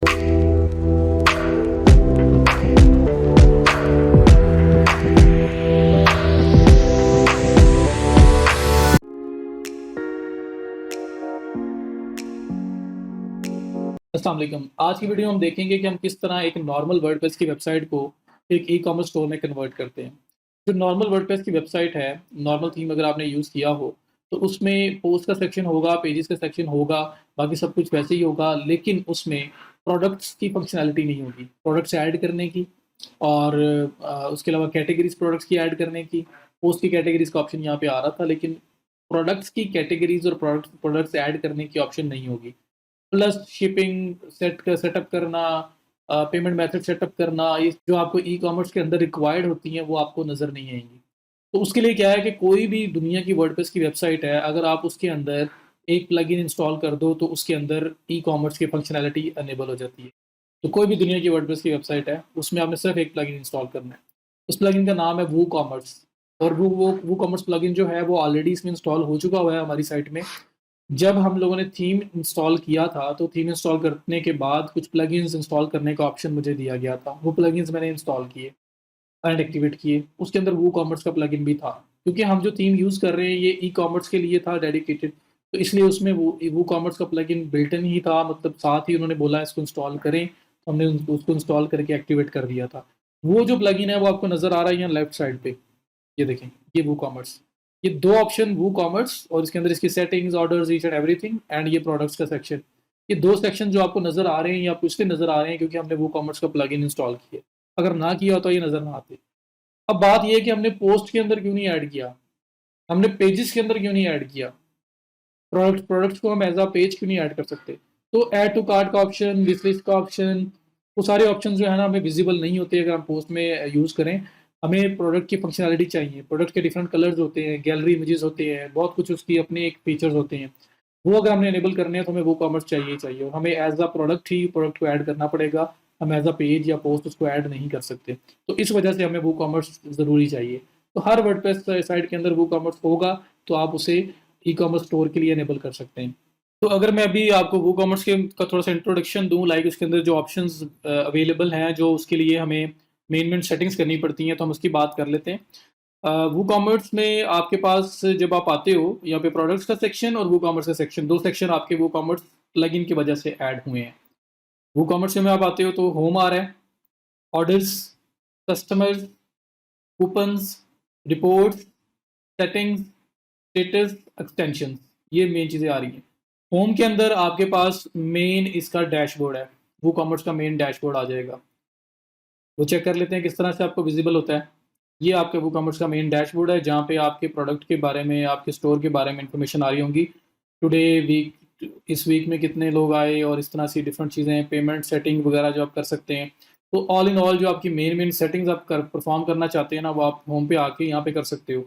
अस्सलाम वालेकुम। आज की वीडियो में हम देखेंगे कि हम किस तरह एक नॉर्मल वर्डप्रेस की वेबसाइट को एक ई-कॉमर्स स्टोर में कन्वर्ट करते हैं। जो नॉर्मल वर्डप्रेस की वेबसाइट है, नॉर्मल थीम अगर आपने यूज़ किया हो, तो उसमें पोस्ट का सेक्शन होगा, पेजेस का सेक्शन होगा, बाकी सब कुछ वैसे ही होगा, लेकिन उसमें प्रोडक्ट्स की फंक्शनैलिटी नहीं होगी। प्रोडक्ट्स ऐड करने की और उसके अलावा कैटेगरीज़ प्रोडक्ट्स की ऐड करने की, पोस्ट की कैटेगरीज़ का ऑप्शन यहाँ पे आ रहा था, लेकिन प्रोडक्ट्स की कैटेगरीज़ और प्रोडक्ट्स ऐड करने की ऑप्शन नहीं होगी। प्लस शिपिंग सेटअप करना, पेमेंट मेथड सेटअप करना, ये जो आपको ई-कॉमर्स के अंदर रिक्वायर्ड होती हैं, वो आपको नज़र नहीं आएँगी। तो उसके लिए क्या है कि कोई भी दुनिया की वर्डप्रेस की वेबसाइट है, अगर आप उसके अंदर एक प्लगइन इंस्टॉल कर दो, तो उसके अंदर ई-कॉमर्स की फंक्शनैलिटी इनेबल हो जाती है। तो कोई भी दुनिया की वर्डप्रेस की वेबसाइट है, उसमें आपने सिर्फ़ एक प्लगइन इंस्टॉल करना है। उस प्लगइन का नाम है वूकॉमर्स और वो वूकॉमर्स प्लगइन जो है, वो ऑलरेडी इसमें इंस्टॉल हो चुका हुआ है हमारी साइट में। जब हम लोगों ने थीम इंस्टॉल किया था, तो थीम इंस्टॉल करने के बाद कुछ प्लगइन्स इंस्टॉल करने का ऑप्शन मुझे दिया गया था। वो प्लगइन्स मैंने इंस्टॉल किए एंड एक्टिवेट किए। उसके अंदर वूकॉमर्स का प्लगइन भी था। क्योंकि हम जो थीम यूज़ कर रहे हैं, ये ई-कॉमर्स के लिए था डेडिकेटेड, तो इसलिए उसमें वो वूकॉमर्स का प्लगइन बिल्ट इन ही था, मतलब साथ ही उन्होंने बोला इसको इंस्टॉल करें, तो हमने उसको इंस्टॉल करके एक्टिवेट कर दिया था। वो जो प्लगइन है, वो आपको नज़र आ रहा है यहाँ लेफ्ट साइड पे। ये देखें, ये वूकॉमर्स। ये 2 ऑप्शन वूकॉमर्स और इसके अंदर इसकी settings, orders, each and everything and ये प्रोडक्ट्स का सेक्शन। ये 2 सेक्शन जो आपको नज़र आ रहे हैं, ये आपको इसलिए नज़र आ रहे हैं क्योंकि हमने वूकॉमर्स का प्लगइन इंस्टॉल किया। अगर ना किया होता तो ये नज़र ना आते। अब बात ये है कि हमने पोस्ट के अंदर क्यों नहीं ऐड किया? हमने पेजेस के अंदर क्यों नहीं ऐड किया? प्रोडक्ट्स को हम एज़ अ पेज क्यों नहीं ऐड कर सकते? तो ऐड टू कार्ट का ऑप्शन, विश लिस्ट का ऑप्शन, वो सारे ऑप्शन जो है ना, हमें विजिबल नहीं होते अगर हम पोस्ट में यूज़ करें। हमें प्रोडक्ट की फंक्शनैलिटी चाहिए। प्रोडक्ट के डिफरेंट कलर्स होते हैं, गैलरी इमेजेस होते हैं, बहुत कुछ उसकी अपने एक फीचर्स होते हैं। वो अगर हमने इनेबल करने हैं, तो हमें वो कॉमर्स चाहिए ही चाहिए और हमें as a product he product को ऐड करना पड़ेगा। हम एज़ अ पेज या पोस्ट उसको ऐड नहीं कर सकते। तो इस वजह से हमें वो कॉमर्स ज़रूरी चाहिए। तो हर वर्डप्रेस साइट के अंदर वो कॉमर्स होगा, तो आप उसे ई-कॉमर्स स्टोर के लिए इनेबल कर सकते हैं। तो अगर मैं अभी आपको वूकॉमर्स के का थोड़ा-सा इंट्रोडक्शन दूँ, लाइक उसके अंदर जो ऑप्शंस अवेलेबल हैं, जो उसके लिए हमें मेन सेटिंग्स करनी पड़ती हैं, तो हम उसकी बात कर लेते हैं। वूकॉमर्स में आपके पास जब आप आते हो, यहाँ पे प्रोडक्ट्स का सेक्शन और वूकॉमर्स का सेक्शन, 2 सेक्शन आपके वूकॉमर्स प्लगइन की वजह से ऐड हुए हैं। वूकॉमर्स में आप आते हो तो होम आ रहा है, orders, customers, coupons, reports, settings, status, extensions, ये मेन चीज़ें आ रही हैं। होम के अंदर आपके पास मेन इसका डैशबोर्ड है, वूकॉमर्स का मेन डैशबोर्ड आ जाएगा। वो चेक कर लेते हैं किस तरह से आपको विज़िबल होता है। ये आपके वूकॉमर्स का मेन डैशबोर्ड है, जहाँ पे आपके प्रोडक्ट के बारे में, आपके स्टोर के बारे में इन्फॉर्मेशन आ रही होंगी। टुडे वीक, इस वीक में कितने लोग आए और इस तरह से डिफरेंट चीज़ें, पेमेंट सेटिंग वगैरह जो आप कर सकते हैं। तो ऑल इन ऑल जो आपकी मेन सेटिंग्स आप परफॉर्म करना चाहते हैं ना, वो आप होम पे आके यहाँ पे कर सकते हो।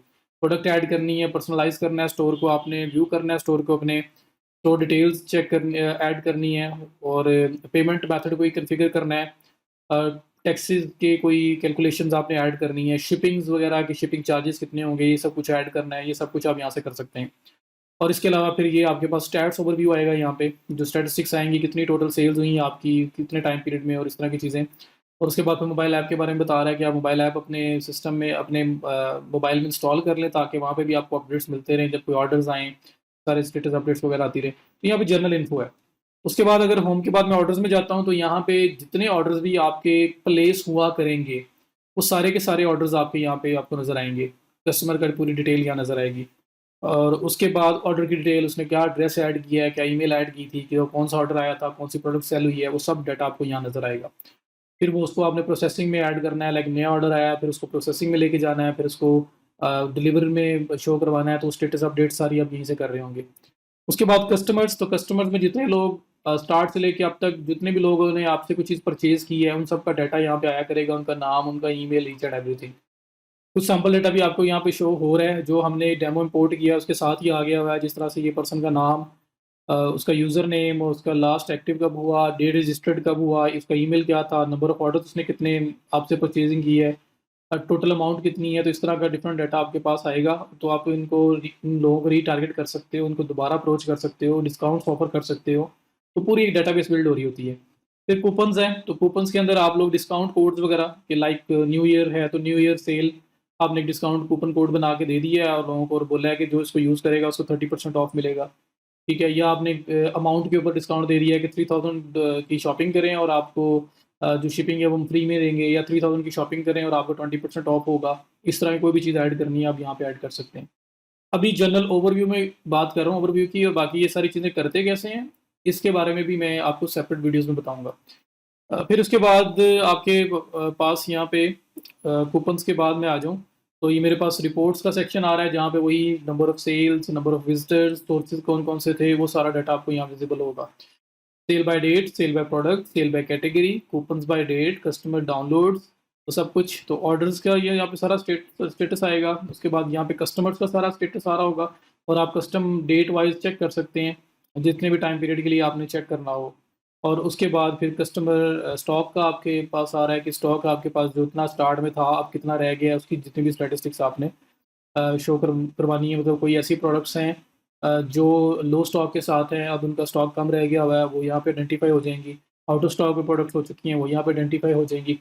प्रोडक्ट ऐड करनी है, पर्सनलाइज करना है, स्टोर को आपने व्यू करना है, स्टोर को अपने स्टोर डिटेल्स चेक करनी, ऐड करनी है और पेमेंट मेथड कोई कन्फिगर करना है। टैक्सेस के कोई कैलकुलेशंस आपने ऐड करनी है, शिपिंग्स वगैरह की शिपिंग चार्जेस कितने होंगे, ये सब कुछ ऐड करना है, ये सब कुछ आप यहाँ से कर सकते हैं। और इसके अलावा फिर ये आपके पास स्टैट्स ओवरव्यू आएगा यहाँ पे, जो स्टैटिस्टिक्स आएँगी, कितनी टोटल सेल्स हुई हैं आपकी, कितने टाइम पीरियड में और इस तरह की चीज़ें। और उसके बाद फिर मोबाइल ऐप के बारे में बता रहा है कि आप मोबाइल ऐप अपने सिस्टम में, अपने मोबाइल में इंस्टॉल कर लें, ताकि वहाँ पे भी आपको अपडेट्स मिलते रहें, जब कोई ऑर्डर्स आएँ, सारे स्टेटस अपडेट्स वगैरह आती रहे। तो यहाँ पे जनरल इन्फो है। उसके बाद अगर होम के बाद मैं ऑर्डर्स में जाता हूँ, तो यहाँ पे जितने ऑर्डर्स भी आपके प्लेस हुआ करेंगे, वो सारे के सारे ऑर्डर्स आपके यहाँ पे आपको नज़र आएँगे। कस्टमर का पूरी डिटेल यहाँ नज़र आएगी। और उसके बाद ऑर्डर की डिटेल, उसने क्या एड्रेस ऐड किया है, क्या ईमेल ऐड की थी, कि वो कौन सा ऑर्डर आया था, कौन सी प्रोडक्ट सेल हुई है, वो सब डाटा आपको यहाँ नज़र आएगा। फिर वो उसको आपने प्रोसेसिंग में ऐड करना है, लाइक नया ऑर्डर आया है, फिर उसको प्रोसेसिंग में लेके जाना है, फिर उसको डिलीवरी में शो करवाना है, तो स्टेटस अपडेट सारी आप यहीं से कर रहे होंगे। उसके बाद कस्टमर्स, तो कस्टमर्स में जितने लोग स्टार्ट से लेके अब तक जितने भी लोगों ने आपसे कुछ चीज़ परचेज़ की है, उन सब का डाटा यहाँ पे आया करेगा, उनका नाम, उनका ईमेल, ईच एंड एवरीथिंग। कुछ सैंपल डाटा भी आपको यहाँ पे शो हो रहा है, जो हमने डेमो इंपोर्ट किया है उसके साथ ही आ गया हुआ है। जिस तरह से ये पर्सन का नाम, उसका यूज़र नेम और उसका लास्ट एक्टिव कब हुआ, डेट रजिस्टर्ड कब हुआ, इसका ईमेल क्या था, नंबर ऑफ ऑर्डर्स उसने कितने आपसे परचेजिंग की है, टोटल अमाउंट कितनी है, तो इस तरह का डिफरेंट डाटा आपके पास आएगा। तो आप इन लोगों को रीटारगेट कर सकते हो, उनको दोबारा अप्रोच कर सकते हो, डिस्काउंट्स ऑफर कर सकते हो। तो पूरी एक डेटाबेस बिल्ड हो रही होती है। फिर कूपन्स हैं, तो कूपन्स के अंदर आप लोग डिस्काउंट कोड्स वगैरह कि लाइक न्यू ईयर है तो न्यू ईयर सेल आपने एक डिस्काउंट कूपन कोड बना के दे दिया है और लोगों को और बोला है कि जो इसको यूज़ करेगा उसको 30% ऑफ मिलेगा। ठीक है, या आपने अमाउंट के ऊपर डिस्काउंट दे दिया है कि 3000 की शॉपिंग करें और आपको जो शिपिंग है वो हम फ्री में देंगे, या 3000 की शॉपिंग करें और आपको 20% ऑफ होगा। इस तरह की कोई भी चीज़ ऐड करनी है आप यहाँ पे ऐड कर सकते हैं। अभी जनरल ओवरव्यू में बात कर रहा हूँ ओवरव्यू की, और बाकी ये सारी चीज़ें करते कैसे हैं इसके बारे में भी मैं आपको सेपरेट वीडियोज़ में बताऊँगा। फिर उसके बाद आपके पास यहाँ पे कूपन्स के बाद मैं आ जाऊँ, तो ये मेरे पास रिपोर्ट्स का सेक्शन आ रहा है जहाँ पे वही number of sales, number of visitors, sources कौन-कौन से थे, वो सारा डाटा आपको यहाँ विज़िबल होगा। Sale by date, sale by product, sale by category, coupons by date, customer downloads, तो सब कुछ। तो ऑर्डर्स का ये यहाँ पे सारा स्टेटस आएगा। उसके बाद यहाँ पे कस्टमर्स का सारा स्टेटस आ रहा होगा और आप कस्टम डेट वाइज़ चेक कर सकते हैं, जितने भी टाइम पीरियड के लिए आपने चेक करना हो। और उसके बाद फिर कस्टमर स्टॉक का आपके पास आ रहा है कि स्टॉक आपके पास जो इतना स्टार्ट में था, अब कितना रह गया है, उसकी जितनी भी स्टैटिस्टिक्स आपने शो करवानी है। मतलब कोई ऐसी प्रोडक्ट्स हैं जो लो स्टॉक के साथ हैं, अब उनका स्टॉक कम रह गया हुआ है, वो यहाँ पे आइडेंटिफ़ाई हो जाएँगी। आउट ऑफ स्टॉक में प्रोडक्ट्स हो चुकी हैं, वो यहाँ पे आइडेंटिफ़ाई हो जाएँगी।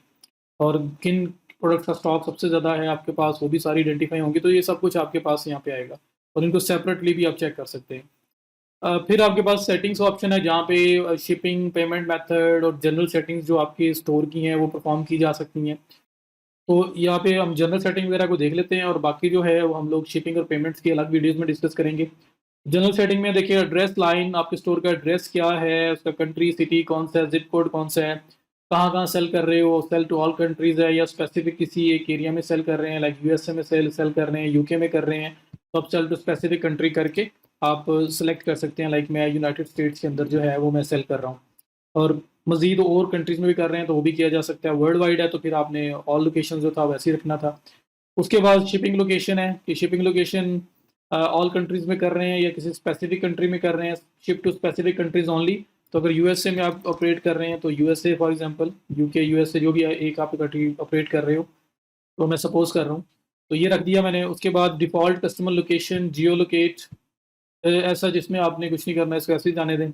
और किन प्रोडक्ट्स का स्टॉक सबसे ज़्यादा है आपके पास, वो भी सारी आइडेंटिफ़ाई होंगी। तो ये सब कुछ आपके पास यहाँ पे आएगा और इनको सेपरेटली भी आप चेक कर सकते हैं। फिर आपके पास सेटिंग्स ऑप्शन है जहाँ पे शिपिंग, पेमेंट मेथड और जनरल सेटिंग्स जो आपके स्टोर की हैं, वो परफ़ॉर्म की जा सकती हैं। तो यहाँ पे हम जनरल सेटिंग वगैरह को देख लेते हैं और बाकी जो है वो हम लोग शिपिंग और पेमेंट्स की अलग वीडियोज़ में डिस्कस करेंगे। जनरल सेटिंग में देखिए एड्रेस लाइन, आपके स्टोर का एड्रेस क्या है, उसका कंट्री, सिटी कौन सा है, ज़िप कोड कौन सा है, कहाँ-कहाँ सेल कर रहे हो, सेल टू ऑल कंट्रीज़ है या स्पेसिफिक किसी एक एरिया में सेल कर रहे हैं, लाइक यूएसए में सेल सेल कर रहे हैं, यूके में कर रहे हैं, तो आप सेल टू स्पेसिफिक कंट्री करके आप सेलेक्ट कर सकते हैं। लाइक मैं यूनाइटेड स्टेट्स के अंदर जो है वो मैं सेल कर रहा हूँ और मज़ीद और कंट्रीज़ में भी कर रहे हैं तो वो भी किया जा सकता है। वर्ल्ड वाइड है तो फिर आपने ऑल लोकेशन जो था वैसे ही रखना था। उसके बाद शिपिंग लोकेशन है कि शिपिंग लोकेशन ऑल कंट्रीज़ में कर रहे हैं या किसी स्पेसिफिक कंट्री में कर रहे हैं, ship to specific countries only. तो अगर यूएसए में आप ऑपरेट कर रहे हैं तो USA for example, UK, USA जो भी एक आप कंट्री ऑपरेट कर रहे हो, तो मैं सपोज़ कर रहा हूँ। तो ये रख दिया मैंने। उसके बाद डिफ़ॉल्ट कस्टमर लोकेशन, जियो लोकेट ऐसा जिसमें आपने कुछ नहीं करना है, इसको ऐसे ही जाने दें।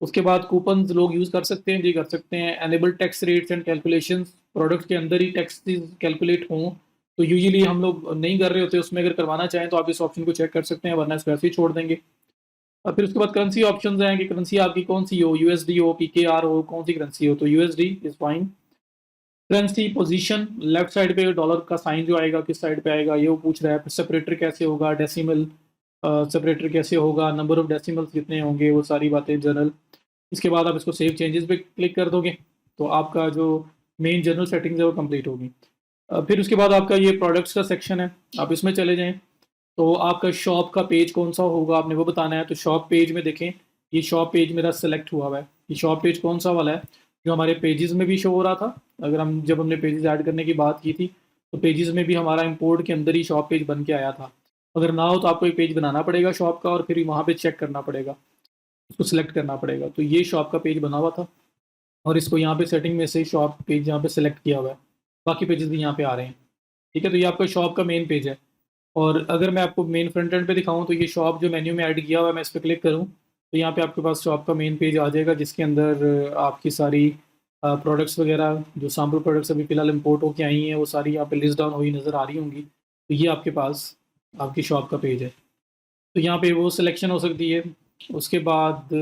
उसके बाद कूपन्स लोग यूज़ कर सकते हैं, जी कर सकते हैं। Enable tax rates and calculations, product के अंदर ही टैक्सेस कैलकुलेट हों, तो यूजुअली हम लोग नहीं कर रहे होते, उसमें अगर करवाना चाहें तो आप इस ऑप्शन को चेक कर सकते हैं, वरना इसको ऐसे ही छोड़ देंगे। और फिर उसके बाद करेंसी ऑप्शंस हैं कि करेंसी आपकी कौन-सी हो, यूएसडी हो, पीकेआर हो, कौन-सी करेंसी हो, तो USD is fine. Currency position, left side पे डॉलर का साइन जो आएगा, किस साइड पे आएगा, ये वो पूछ रहा है। फिर सेपरेटर कैसे होगा, डेसिमल सेपरेटर कैसे होगा, नंबर ऑफ डेसिमल्स कितने होंगे, वो सारी बातें जनरल। इसके बाद आप इसको सेव चेंजेस पे क्लिक कर दोगे, तो आपका जो मेन जनरल सेटिंग्स है वो कंप्लीट होगी। फिर उसके बाद आपका ये प्रोडक्ट्स का सेक्शन है, आप इसमें चले जाएँ, तो आपका शॉप का पेज कौन-सा होगा आपने वो बताना है। तो शॉप पेज में देखें, ये शॉप पेज मेरा सेलेक्ट हुआ हुआ है। ये शॉप पेज कौन-सा वाला है, जो हमारे पेजेज़ में भी शो हो रहा था। अगर हम जब हमने पेजेज़ ऐड करने की बात की थी, तो पेजेज़ में भी हमारा इम्पोर्ट के अंदर ही शॉप पेज बन के आया था। अगर ना हो तो आपको एक पेज बनाना पड़ेगा शॉप का और फिर वहाँ पे चेक करना पड़ेगा, उसको सिलेक्ट करना पड़ेगा। तो ये शॉप का पेज बना हुआ था और इसको यहाँ पे सेटिंग में से शॉप पेज यहाँ पे सेलेक्ट किया हुआ है। बाकी पेजेज़ भी यहाँ पे आ रहे हैं। ठीक है, तो ये आपका शॉप का मेन पेज है। और अगर मैं आपको मेन फ्रंट एंड पे दिखाऊँ तो ये शॉप जो मेन्यू में ऐड किया हुआ है, मैं इस पे क्लिक करूँ, तो यहाँ पे आपके पास शॉप का मेन पेज आ जाएगा जिसके अंदर आपकी सारी प्रोडक्ट्स वगैरह जो सैंपल प्रोडक्ट्स अभी फ़िलहाल इम्पोर्ट होके आई हैं, वो सारी यहाँ पे लिस्ट डाउन हुई नज़र आ रही होंगी। तो ये आपके पास आपकी शॉप का पेज है। तो यहाँ पे वो सिलेक्शन हो सकती है। उसके बाद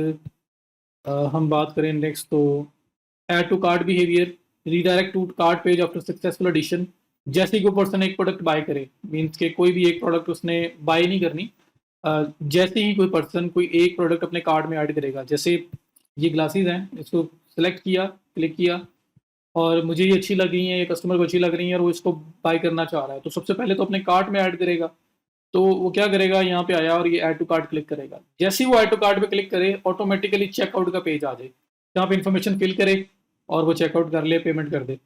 हम बात करें नेक्स्ट, तो add to cart behaviour, redirect to cart page after successful addition. जैसे ही कोई पर्सन एक प्रोडक्ट बाय करे, मीन्स के कोई भी एक प्रोडक्ट उसने बाय नहीं करनी, जैसे ही कोई पर्सन कोई एक प्रोडक्ट अपने कार्ट में ऐड करेगा, जैसे ये ग्लासेस हैं, इसको सेलेक्ट किया, क्लिक किया और मुझे ये अच्छी लग रही हैं, ये कस्टमर को अच्छी लग रही हैं और वो इसको बाय करना चाह रहा है, तो सबसे पहले तो अपने कार्ट में ऐड करेगा। तो वो क्या करेगा, यहाँ पे आया और ये ऐड टू कार्ट क्लिक करेगा। जैसे ही वो ऐड टू कार्ट पे क्लिक करे, ऑटोमेटिकली चेकआउट का पेज आ जाए, जहाँ पे इन्फॉर्मेशन फिल करे और वो चेकआउट कर ले, पेमेंट कर दे।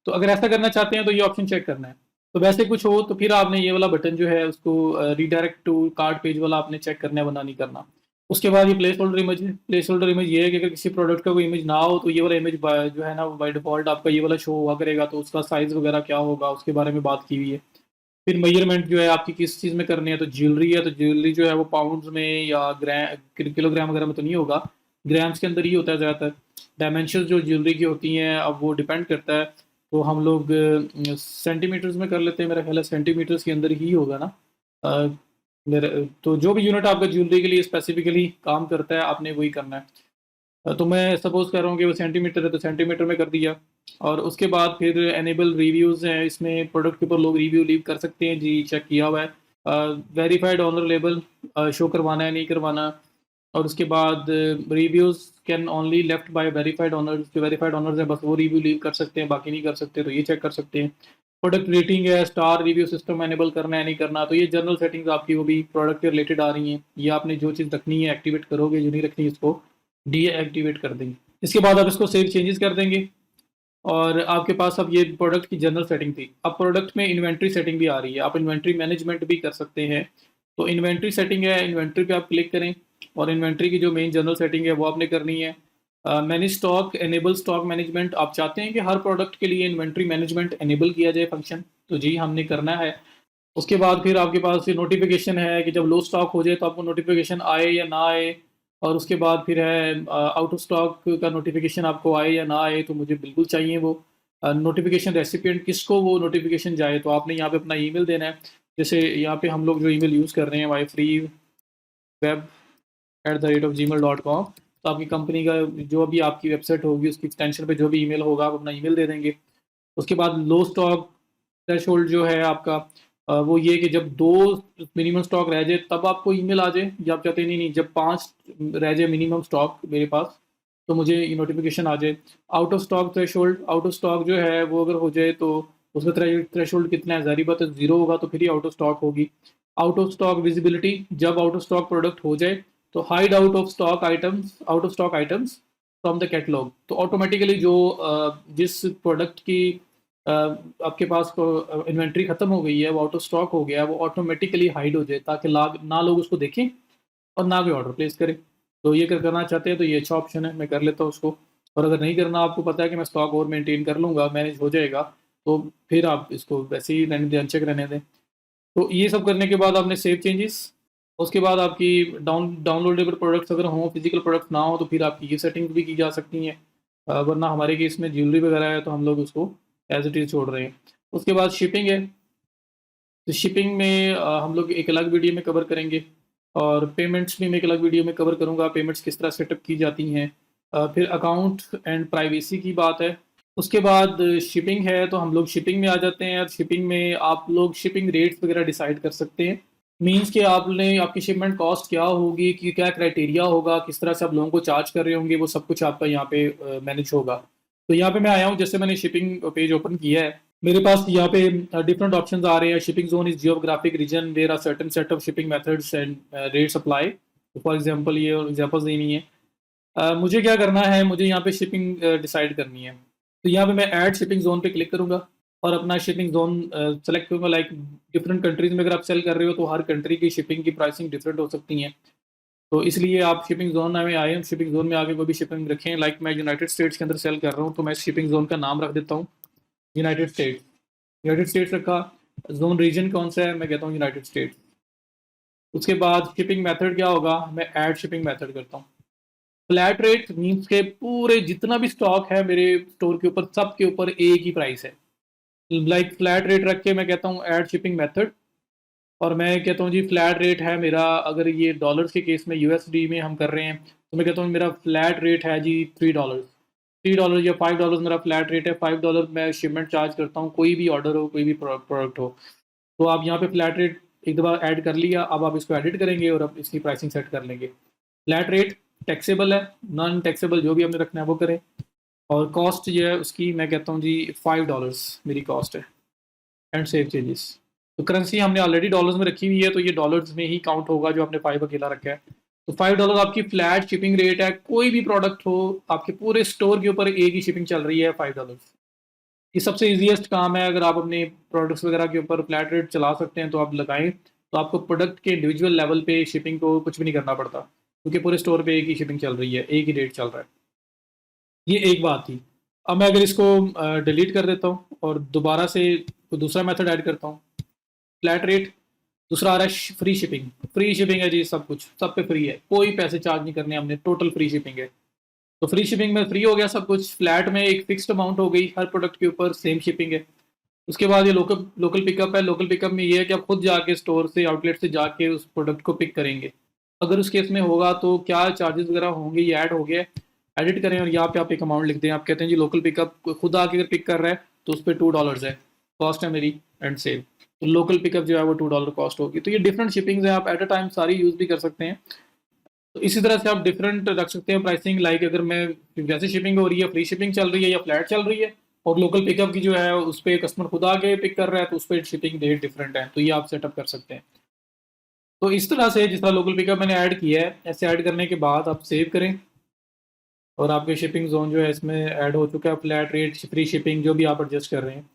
तो अगर ऐसा करना चाहते हैं तो ये ऑप्शन चेक करना है। तो वैसे कुछ हो तो फिर आपने ये वाला बटन जो है उसको रीडायरेक्ट टू कार्ट पेज वाला आपने चेक करना है, वरना नहीं करना। उसके बाद ये प्लेस होल्डर इमेज है। प्लेस होल्डर इमेज ये है कि अगर किसी प्रोडक्ट का कोई इमेज ना हो तो ये वाला इमेज जो है ना बाय डिफ़ॉल्ट आपका ये वाला शो हुआ करेगा, तो उसका साइज़ वगैरह क्या होगा उसके बारे में बात की हुई है। फिर मेजरमेंट जो है आपकी किस चीज़ में करनी है, तो ज्वेलरी है तो ज्वेलरी जो है वो पाउंड्स में या किलोग्राम वगैरह में तो नहीं होगा, ग्राम्स के अंदर ही होता है ज़्यादातर। डायमेंशन जो ज्वेलरी की होती हैं अब वो डिपेंड करता है, तो हम लोग सेंटीमीटर्स में कर लेते हैं, मेरा ख्याल है सेंटीमीटर्स के अंदर ही होगा ना। अ, मेरा तो जो भी यूनिट आपका ज्वेलरी के लिए स्पेसिफिकली काम करता है आपने वही करना है। तो मैं सपोज़ कर रहा हूँ कि वो सेंटीमीटर है तो सेंटीमीटर में कर दिया, और उसके बाद फिर एनेबल रिव्यूज़ हैं, इसमें प्रोडक्ट के ऊपर लोग रिव्यू लीव कर सकते हैं, जी चेक किया हुआ है। वेरीफाइड ओनर लेबल शो करवाना है नहीं करवाना, और उसके बाद reviews can only left by verified owners, जो वेरीफाइड ओनर्स हैं बस वो रिव्यू लीव कर सकते हैं, बाकी नहीं कर सकते, तो ये चेक कर सकते हैं। प्रोडक्ट रेटिंग है, स्टार रिव्यू सिस्टम एनेबल करना है नहीं करना, तो ये जनरल सेटिंग्स आपकी वो भी प्रोडक्ट के रिलेटेड आ रही हैं। ये आपने जो चीज़ रखनी है एक्टिवेट करोगे, जो नहीं रखनी है इसको डीएक्टिवेट कर देंगे। इसके बाद आप इसको सेव चेंजेस कर देंगे, और आपके पास अब ये प्रोडक्ट की जनरल सेटिंग थी। अब प्रोडक्ट में इन्वेंट्री सेटिंग भी आ रही है, आप इन्वेंट्री मैनेजमेंट भी कर सकते हैं। तो इन्वेंट्री सेटिंग है, इन्वेंट्री पे आप क्लिक करें, और इन्वेंट्री की जो मेन जनरल सेटिंग है वो आपने करनी है। Manage stock, enable stock management, आप चाहते हैं कि हर प्रोडक्ट के लिए इन्वेंट्री मैनेजमेंट एनेबल किया जाए फंक्शन, तो जी हमने करना है। उसके बाद फिर आपके पास ये नोटिफिकेशन है कि जब लो स्टॉक हो जाए तो आपको नोटिफिकेशन आए या ना आए, और उसके बाद फिर है आउट ऑफ स्टॉक का नोटिफिकेशन आपको आए या ना आए, तो मुझे बिल्कुल चाहिए वो नोटिफिकेशन। रेसिपिएंट किसको वो नोटिफिकेशन जाए, तो आपने यहाँ पे अपना ईमेल देना है। जैसे यहाँ पे हम लोग जो ईमेल यूज़ कर रहे हैं myfreeweb@gmail.com, तो आपकी कंपनी का जो भी आपकी वेबसाइट होगी उसकी एक्सटेंशन पे जो भी ईमेल होगा आप अपना ईमेल दे देंगे। उसके बाद लो स्टॉक थ्रेशोल्ड जो है आपका, वो ये कि जब 2 मिनिमम स्टॉक रह जाए तब आपको ईमेल आ जाए, या आप चाहते हैं नहीं जब 5 रह जाए मिनिमम स्टॉक मेरे पास तो मुझे ये नोटिफिकेशन आ जाए। Out of stock threshold, out of stock जो है वो अगर हो जाए तो उसका थ्रेशोल्ड कितना है, ज़ाहिर बात है 0 होगा तो फिर ही आउट ऑफ स्टॉक होगी। आउट ऑफ स्टॉक विजिबिलिटी, जब आउट ऑफ स्टॉक प्रोडक्ट हो जाए तो hide out of stock items from the catalogue, तो ऑटोमेटिकली जो जिस प्रोडक्ट की आपके पास इन्वेंट्री खत्म हो गई है, वो आउट ऑफ स्टॉक हो गया है, वो ऑटोमेटिकली हाइड हो जाए, ताकि ना लोग उसको देखें और ना कोई ऑर्डर प्लेस करें। तो ये अगर करना चाहते हैं तो ये अच्छा ऑप्शन है, मैं कर लेता हूँ उसको। और अगर नहीं करना, आपको पता है कि मैं स्टॉक और मेंटेन कर लूँगा, मैनेज हो जाएगा, तो फिर आप इसको वैसे ही रहने दें, अनचेक रहने दें। तो ये सब करने के बाद आपने सेव चेंजेस, उसके बाद आपकी डाउनलोडेबल प्रोडक्ट्स अगर हों, फिजिकल प्रोडक्ट्स ना हो, तो फिर आपकी ये सेटिंग्स भी की जा सकती हैं। वरना हमारे केस में ज्वेलरी वगैरह है तो हम लोग उसको एज इट इज़ छोड़ रहे हैं। उसके बाद शिपिंग है, तो शिपिंग में हम लोग एक अलग वीडियो में कवर करेंगे, और पेमेंट्स भी मैं एक अलग वीडियो में कवर करूँगा, पेमेंट्स किस तरह सेटअप की जाती हैं। फिर अकाउंट एंड प्राइवेसी की बात है। उसके बाद शिपिंग है, तो हम लोग शिपिंग में आ जाते हैं, और शिपिंग में आप लोग शिपिंग रेट्स वगैरह डिसाइड कर सकते हैं। मीन्स कि आपने आपकी शिपमेंट कॉस्ट क्या होगी, कि क्या क्राइटेरिया होगा, किस तरह से आप लोगों को चार्ज कर रहे होंगे, वो सब कुछ आपका यहाँ पे मैनेज होगा। तो यहाँ पे मैं आया हूँ, जैसे मैंने शिपिंग पेज ओपन किया है, मेरे पास यहाँ पे डिफरेंट ऑप्शंस आ रहे हैं। Shipping zone is geographic region where are certain set of shipping methods and rates apply. For example ये एग्जांपल्स देनी है। मुझे क्या करना है, मुझे यहाँ पे शिपिंग डिसाइड करनी है, तो यहाँ पे मैं ऐड शिपिंग जोन पे क्लिक करूँगा, और अपना शिपिंग जोन सेलेक्ट करूँगा। लाइक डिफरेंट कंट्रीज में अगर आप सेल कर रहे हो तो हर कंट्री की शिपिंग की प्राइसिंग डिफरेंट हो सकती हैं, तो इसलिए आप शिपिंग जोन में आए हैं, शिपिंग जोन में आके कोई भी शिपिंग रखें। लाइक मैं यूनाइटेड स्टेट्स के अंदर सेल कर रहा हूँ, तो मैं शिपिंग जोन का नाम रख देता हूँ यूनाइटेड स्टेट्स। यूनाइटेड स्टेट्स रखा, जोन रीजन कौन सा है, मैं कहता हूँ यूनाइटेड स्टेट्स। उसके बाद शिपिंग मेथड क्या होगा, मैं ऐड शिपिंग मेथड करता हूँ। फ्लैट रेट मीन्स के पूरे जितना भी स्टॉक है मेरे स्टोर के ऊपर, सब के ऊपर एक ही प्राइस है। लाइक फ्लैट रेट रख के मैं कहता हूँ ऐड शिपिंग मेथड, और मैं कहता हूँ जी फ्लैट रेट है मेरा, अगर ये डॉलर्स के केस में यूएसडी में हम कर रहे हैं, तो मैं कहता हूँ मेरा फ्लैट रेट है जी $3। $3 या $5 मेरा फ्लैट रेट है। $5 मैं शिपमेंट चार्ज करता हूँ, कोई भी ऑर्डर हो, कोई भी प्रोडक्ट हो। तो आप यहाँ पे फ्लैट रेट एक दफ़ा ऐड कर लिया, अब आप इसको एडिट करेंगे और अब इसकी प्राइसिंग सेट कर लेंगे। फ्लैट रेट टैक्सेबल है, नॉन टैक्सेबल जो भी हमने रखना है वो करें, और कॉस्ट जो है उसकी मैं कहता हूँ जी $5 मेरी कॉस्ट है, एंड सेव चेंजेस। तो करेंसी हमने ऑलरेडी डॉलर्स में रखी हुई है, तो ये डॉलर्स में ही काउंट होगा जो आपने 5 अकेला रखा है। तो $5 आपकी फ्लैट शिपिंग रेट है, कोई भी प्रोडक्ट हो आपके पूरे स्टोर के ऊपर एक ही शिपिंग चल रही है $5। ये सबसे ईजीएस्ट काम है, अगर आप अपने प्रोडक्ट्स वगैरह के ऊपर फ्लैट रेट चला सकते हैं तो आप लगाएं, तो आपको प्रोडक्ट के इंडिविजुअल लेवल पे शिपिंग को कुछ भी नहीं करना पड़ता, क्योंकि पूरे स्टोर पे एक ही शिपिंग चल रही है, एक ही रेट चल रहा है। ये एक बात थी। अब मैं अगर इसको डिलीट कर देता हूँ और दोबारा से कोई दूसरा मेथड ऐड करता हूँ, फ्लैट रेट, दूसरा आ रहा है फ्री शिपिंग। फ्री शिपिंग है जी, सब कुछ सब पे फ्री है, कोई पैसे चार्ज नहीं करने हमने, टोटल फ्री शिपिंग है। तो फ्री शिपिंग में फ्री हो गया सब कुछ, फ्लैट में एक फिक्स्ड अमाउंट हो गई, हर प्रोडक्ट के ऊपर सेम शिपिंग है। उसके बाद ये लोकल लोकल पिकअप है। लोकल पिकअप में ये है कि आप खुद जाके स्टोर से आउटलेट से जाके उस प्रोडक्ट को पिक करेंगे। अगर उस केस में होगा तो क्या चार्जेस वगैरह होंगे, ये ऐड हो गया है, एडिट करें और यहाँ पे आप एक अमाउंट लिख दें। आप कहते हैं जी लोकल पिकअप खुद आके अगर पिक कर रहा है तो उस पर $2 है कॉस्ट है मेरी, एंड सेव। तो लोकल पिकअप जो है वो $2 कॉस्ट होगी। तो ये डिफरेंट शिपिंग्स हैं, आप एट अ टाइम सारी यूज़ भी कर सकते हैं। तो इसी तरह से आप डिफरेंट रख सकते हैं प्राइसिंग, लाइक अगर मैं जैसे शिपिंग हो रही है, फ्री शिपिंग चल रही है या फ्लैट चल रही है, और लोकल पिकअप की जो है उस पर कस्टमर खुद आके पिक कर रहा है तो उस पर शिपिंग रेट डिफरेंट है, तो ये आप सेटअप कर सकते हैं। तो इस तरह से जिस तरह लोकल पिकअप मैंने ऐड किया है, ऐसे ऐड करने के बाद आप सेव करें और आपके शिपिंग जोन जो है इसमें ऐड हो चुका है। फ्लैट रेट, फ्री शिपिंग जो भी आप एडजस्ट कर रहे हैं,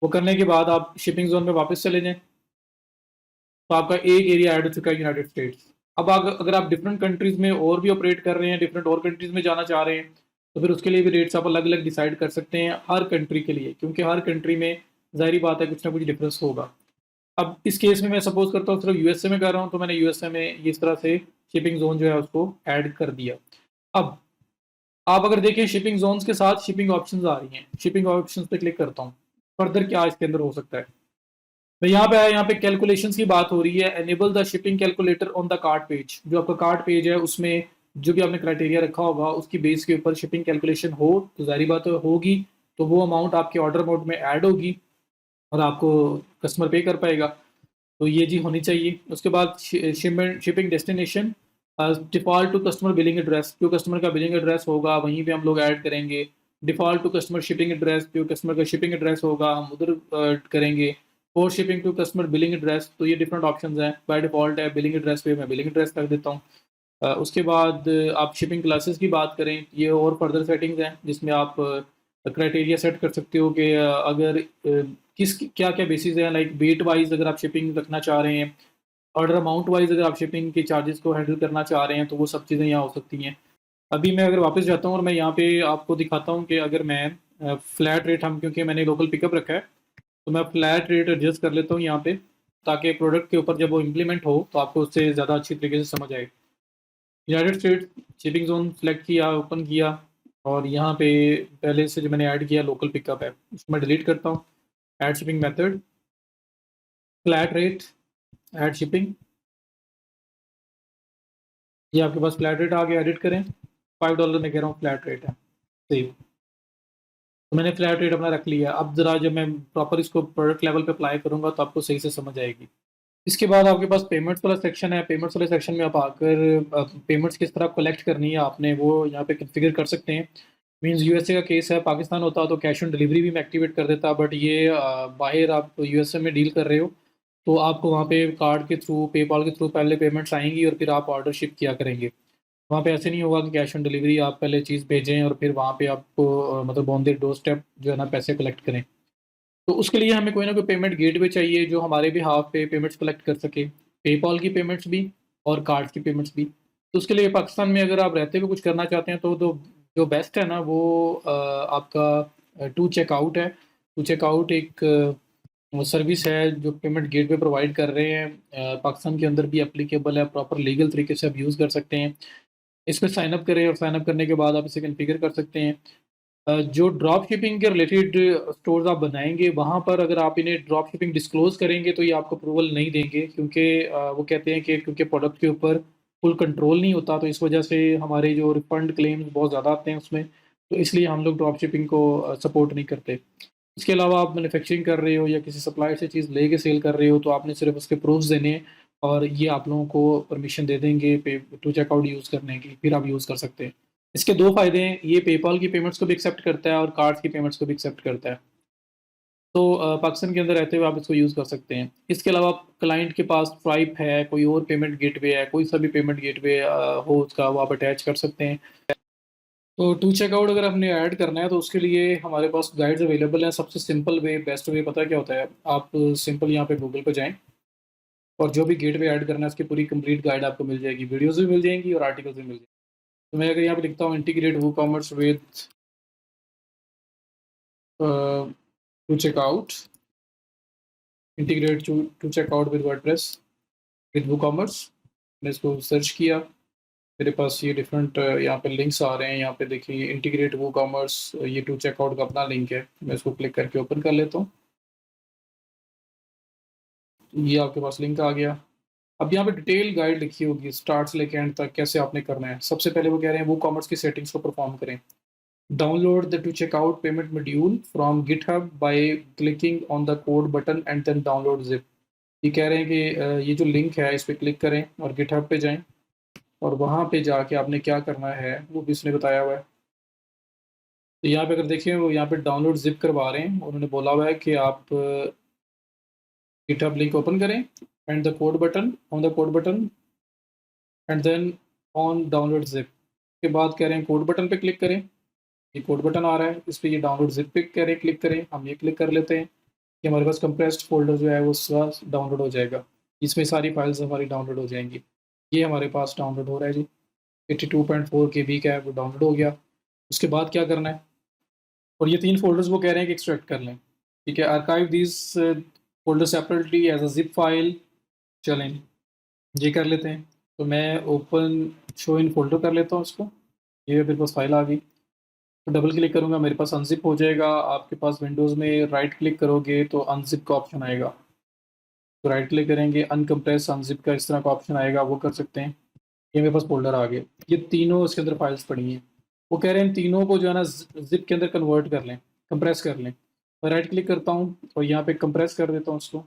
वो करने के बाद आप शिपिंग जोन में वापस चले जाएं। तो आपका एक एरिया ऐड हो चुका है यूनाइटेड स्टेट्स। अब अगर आप डिफरेंट कंट्रीज में और भी ऑपरेट कर रहे हैं, डिफरेंट और कंट्रीज में जाना चाह रहे हैं, तो फिर उसके लिए भी रेट्स आप अलग अलग डिसाइड कर सकते हैं हर कंट्री के लिए, क्योंकि हर कंट्री में जाहिर बात है कुछ ना कुछ डिफरेंस होगा। अब इस केस में मैं सपोज करता हूँ सिर्फ यूएसए में कर रहा हूँ, तो मैंने यूएसए में इस तरह से शिपिंग जोन जो है उसको ऐड कर दिया। अब आप अगर देखें शिपिंग जोन्स के साथ शिपिंग ऑप्शंस आ रही हैं, शिपिंग ऑप्शंस पे क्लिक करता हूँ। फर्दर क्या इसके अंदर हो सकता है, तो यहाँ पे आया, यहाँ पे कैलकुलेशंस की बात हो रही है। Enable the shipping calculator on the cart page. जो आपका कार्ट पेज है उसमें जो भी आपने क्राइटेरिया रखा होगा उसकी बेस के ऊपर शिपिंग कैलकुलेशन हो तो जाहिर बात होगी, तो वो अमाउंट आपके ऑर्डर मोड में ऐड होगी और आपको कस्टमर पे कर पाएगा। तो ये जी होनी चाहिए। उसके बाद shipping destination default to customer billing address. जो कस्टमर का बिलिंग एड्रेस होगा वहीं पे हम लोग ऐड करेंगे। Default to customer shipping address, जो कस्टमर का शिपिंग एड्रेस होगा हम उधर करेंगे। For shipping to customer billing address, तो ये डिफरेंट ऑप्शन हैं। बाय डिफॉल्ट है बिलिंग एड्रेस पे, मैं बिलिंग एड्रेस रख देता हूँ। उसके बाद आप शिपिंग क्लासेस की बात करें, ये और फर्दर सेटिंग्स हैं जिसमें आप क्राइटेरिया सेट कर सकते हो कि अगर किस क्या क्या बेसिस हैं, लाइक वेट वाइज अगर आप शिपिंग रखना चाह रहे हैं, ऑर्डर अमाउंट वाइज अगर आप शिपिंग के चार्जेस को हैंडल करना चाह रहे हैं, तो वो सब चीज़ें यहाँ हो सकती हैं। अभी मैं अगर वापस जाता हूँ और मैं यहाँ पे आपको दिखाता हूँ कि अगर मैं फ्लैट रेट, हम क्योंकि मैंने लोकल पिकअप रखा है तो मैं फ्लैट रेट एडजस्ट कर लेता हूँ यहाँ पे, ताकि प्रोडक्ट के ऊपर जब वो इम्प्लीमेंट हो तो आपको उससे ज़्यादा अच्छी तरीके से समझ आए। United states shipping zone select किया, ओपन किया, और यहाँ पे पहले से जो मैंने ऐड किया लोकल पिकअप है उसको मैं डिलीट करता हूँ। Add shipping method, flat rate, add shipping, ये आपके पास फ्लैट रेट आ गया। एडिट करें, $5 में कह रहा हूँ फ्लैट रेट है, सेव। तो मैंने फ्लैट रेट अपना रख लिया। अब जरा जब मैं प्रॉपर इसको प्रोडक्ट लेवल पे अप्लाई करूंगा तो आपको सही से समझ आएगी। इसके बाद आपके पास पेमेंट्स वाला सेक्शन है। पेमेंट्स वाले सेक्शन में आप आकर पेमेंट्स किस तरह कलेक्ट करनी है आपने वो यहाँ पे कन्फिगर कर सकते हैं। मींस यूएसए का केस है, पाकिस्तान होता तो कैश ऑन डिलीवरी भी मैं एक्टिवेट कर देता, बट ये बाहर आप यूएसए में डील कर रहे हो तो आपको वहाँ पे कार्ड के थ्रू, पेपाल के थ्रू पहले पेमेंट्स आएंगी और फिर आप ऑर्डर शिप किया करेंगे। वहाँ पे ऐसे नहीं होगा कि कैश ऑन डिलीवरी आप पहले चीज़ भेजें और फिर वहाँ पे आपको मतलब ऑन द डोर स्टेप जो है ना पैसे कलेक्ट करें। तो उसके लिए हमें कोई ना कोई पेमेंट गेटवे चाहिए जो हमारे भी हाफ पे पेमेंट्स कलेक्ट कर सके, पेपॉल की पेमेंट्स भी और कार्ड की पेमेंट्स भी। तो उसके लिए पाकिस्तान में अगर आप रहते हुए कुछ करना चाहते हैं तो जो बेस्ट है ना वो आपका टू चेकआउट है। टू चेकआउट एक सर्विस है जो पेमेंट गेटवे प्रोवाइड कर रहे हैं, पाकिस्तान के अंदर भी एप्लीकेबल है, प्रॉपर लीगल तरीके से आप यूज़ कर सकते हैं। इस पर साइनअप करें और साइनअप करने के बाद आप इसे कन्फिगर कर सकते हैं। जो ड्रॉप शिपिंग के रिलेटेड स्टोर्स आप बनाएंगे वहाँ पर अगर आप इन्हें ड्रॉप शिपिंग डिस्क्लोज करेंगे तो ये आपको अप्रूवल नहीं देंगे, क्योंकि वो कहते हैं कि क्योंकि प्रोडक्ट के ऊपर फुल कंट्रोल नहीं होता, तो इस वजह से हमारे जो रिफंड क्लेम्स बहुत ज़्यादा आते हैं उसमें, तो इसलिए हम लोग ड्रॉप शिपिंग को सपोर्ट नहीं करते। इसके अलावा आप मैन्युफैक्चरिंग कर रहे हो या किसी सप्लायर से चीज़ ले के सेल कर रहे हो तो आपने सिर्फ उसके प्रूफ्स देने हैं और ये आप लोगों को परमिशन दे देंगे पे टू चेकआउट यूज़ करने की, फिर आप यूज़ कर सकते हैं। इसके दो फायदे हैं, ये पेपाल की पेमेंट्स को भी एक्सेप्ट करता है और कार्ड्स की पेमेंट्स को भी एक्सेप्ट करता है। तो पाकिस्तान के अंदर रहते हुए आप इसको यूज़ कर सकते हैं। इसके अलावा क्लाइंट के पास स्वाइप है, कोई और पेमेंट गेटवे है, कोई सा भी पेमेंट गेटवे हो उसका वो आप अटैच कर सकते हैं। तो टू चेकआउट अगर हमने ऐड करना है तो उसके लिए हमारे पास गाइड्स अवेलेबल हैं। सबसे सिंपल वे, बेस्ट वे पता है क्या होता है, आप सिंपल यहाँ पे गूगल पे जाएँ और जो भी गेटवे ऐड करना है उसकी पूरी कंप्लीट गाइड आपको मिल जाएगी, वीडियोज़ भी मिल जाएंगी और आर्टिकल्स भी मिल जाएंगे। तो मैं अगर यहाँ पे लिखता हूँ integrate WooCommerce with two checkout, integrate two checkout with WordPress, with WooCommerce. मैं इसको सर्च किया, मेरे पास ये डिफरेंट यहाँ पे लिंक्स आ रहे हैं। यहाँ पे देखिए इंटीग्रेट वूकॉमर्स, ये टू चेकआउट का अपना लिंक है। मैं इसको क्लिक करके ओपन कर लेता हूँ। ये आपके पास लिंक आ गया। अब यहाँ पे डिटेल गाइड लिखी होगी स्टार्ट से लेके एंड तक कैसे आपने करना है। सबसे पहले वो कह रहे हैं वो कॉमर्स की सेटिंग्स को परफॉर्म करें। Download the two checkout payment module from GitHub by clicking on the code button and then download zip. ये कह रहे हैं कि ये जो लिंक है इस पर क्लिक करें और गिटहब पे जाएं और वहाँ पे जाके आपने क्या करना है वो भी इसने बताया हुआ है। तो यहाँ पे अगर देखें वो यहाँ पे डाउनलोड जिप करवा रहे हैं। उन्होंने बोला हुआ है कि आप गिटहब लिंक ओपन करें and the code button on the code button and then on download zip के बाद कह रहे हैं कोड बटन पे क्लिक करें। ये कोड बटन आ रहा है, इस पर ये डाउनलोड जिप पे कह रहे हैं क्लिक करें। हम ये क्लिक कर लेते हैं कि हमारे पास कंप्रेस्ड फोल्डर जो है वो डाउनलोड हो जाएगा। इसमें सारी फाइल्स हमारी डाउनलोड हो जाएंगी। ये हमारे पास डाउनलोड हो रहा है जी, 82.4 KB का है, वो डाउनलोड हो गया। उसके बाद क्या करना है, और ये 3 फ़ोल्डर्स वो कह रहे हैं कि एक्सट्रैक्ट कर लें। ठीक है, archive these folder separately as a zip file. चलें, ये कर लेते हैं। तो मैं ओपन शो इन फ़ोल्डर कर लेता हूँ इसको। ये मेरे पास फ़ाइल आ गई। तो डबल क्लिक करूँगा, मेरे पास अनज़िप हो जाएगा। आपके पास विंडोज़ में राइट क्लिक करोगे तो अनज़िप का ऑप्शन आएगा। तो राइट क्लिक करेंगे, अनकम्प्रेस अनज़िप का इस तरह का ऑप्शन आएगा, वो कर सकते हैं। ये मेरे पास फ़ोल्डर आ गए। ये तीनों इसके अंदर फाइल्स पड़ी हैं। वो कह रहे हैं इन तीनों को जो है ना ज़िप के अंदर कन्वर्ट कर लें, कंप्रेस कर लें। मैं राइट क्लिक करता हूँ और यहाँ पे कंप्रेस कर देता हूँ इसको।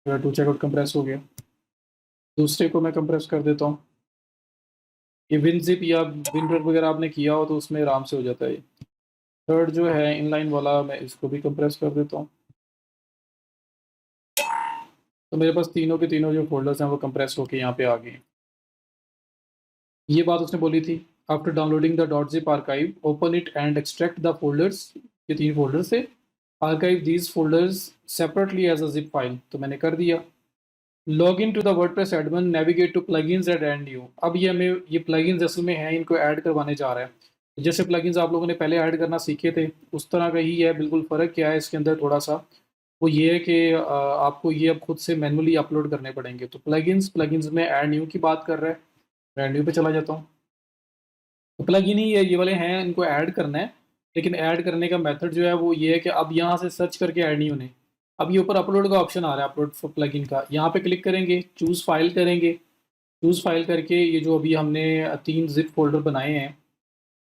टू चेकआउट कंप्रेस हो गया। दूसरे को मैं कंप्रेस कर देता हूँ। ये विनजिप या विनर वगैरह आपने किया हो तो उसमें आराम से हो जाता है ये। थर्ड जो है इनलाइन वाला, मैं इसको भी कंप्रेस कर देता हूँ। तो मेरे पास तीनों के तीनों जो फोल्डर्स हैं वो कंप्रेस होके यहाँ पे आ गए। ये बात उसने बोली थी, after downloading the dot zip archive open it and extract the folders. ये 3 फोल्डर्स से archive these folders separately as a zip file. तो मैंने कर दिया। Log in to the WordPress admin, navigate to plugins and add new. अब ये हमें ये प्लगइन्स असल में हैं, इनको ऐड करवाने जा रहा है। जैसे प्लगइन्स आप लोगों ने पहले ऐड करना सीखे थे उस तरह का ही है, बिल्कुल फ़र्क क्या है इसके अंदर थोड़ा सा, वो ये है कि आपको ये अब खुद से मैनुअली अपलोड करने पड़ेंगे। तो प्लगइन्स में ऐड न्यू की बात कर रहा है। मैं ऐड न्यू पे चला जाता हूँ। तो प्लगइन ही ये वाले हैं, इनको ऐड करना है। लेकिन ऐड करने का मेथड जो है वो ये है कि अब यहाँ से सर्च करके ऐड नहीं होने। अब ये ऊपर अपलोड का ऑप्शन आ रहा है, अपलोड फॉर प्लगइन का। यहाँ पे क्लिक करेंगे, चूज़ फाइल करेंगे। चूज़ फाइल करके ये जो अभी हमने 3 जिप फोल्डर बनाए हैं